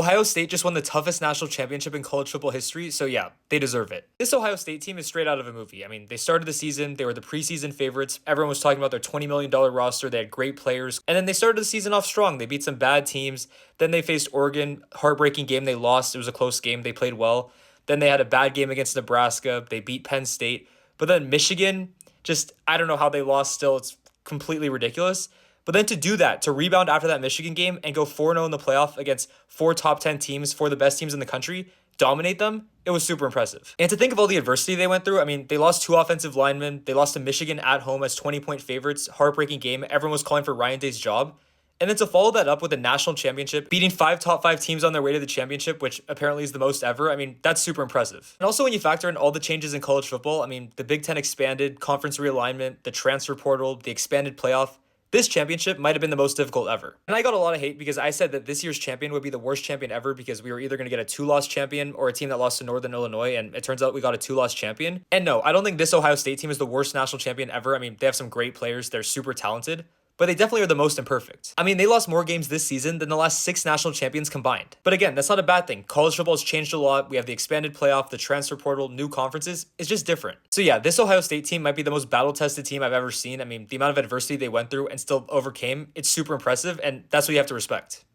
Ohio State just won the toughest national championship in college football history, so yeah, they deserve it. This Ohio State team is straight out of a movie. I mean, they started the season, they were the preseason favorites. Everyone was talking about their $20 million roster. They had great players. And then they started the season off strong. They beat some bad teams. Then they faced Oregon, heartbreaking game. They lost. It was a close game. They played well. Then they had a bad game against Nebraska. They beat Penn State. But then Michigan, just, I don't know how they lost still. It's completely ridiculous. But then to do that, to rebound after that Michigan game and go 4-0 in the playoff against 4 top 10 teams, 4 of the best teams in the country, dominate them, it was super impressive. And to think of all the adversity they went through, I mean, they lost 2 offensive linemen. They lost to Michigan at home as 20-point favorites. Heartbreaking game. Everyone was calling for Ryan Day's job. And then to follow that up with a national championship, beating 5 top 5 teams on their way to the championship, which apparently is the most ever, I mean, that's super impressive. And also when you factor in all the changes in college football, I mean, the Big Ten expanded, conference realignment, the transfer portal, the expanded playoff, this championship might have been the most difficult ever. And I got a lot of hate because I said that this year's champion would be the worst champion ever because we were either going to get a 2-loss champion or a team that lost to Northern Illinois, and it turns out we got a 2-loss champion. And no, I don't think this Ohio State team is the worst national champion ever. I mean, they have some great players. They're super talented. But they definitely are the most imperfect. I mean, they lost more games this season than the last 6 national champions combined. But again, that's not a bad thing. College football has changed a lot. We have the expanded playoff, the transfer portal, new conferences. It's just different. So yeah, this Ohio State team might be the most battle-tested team I've ever seen. I mean, the amount of adversity they went through and still overcame, it's super impressive, and that's what you have to respect.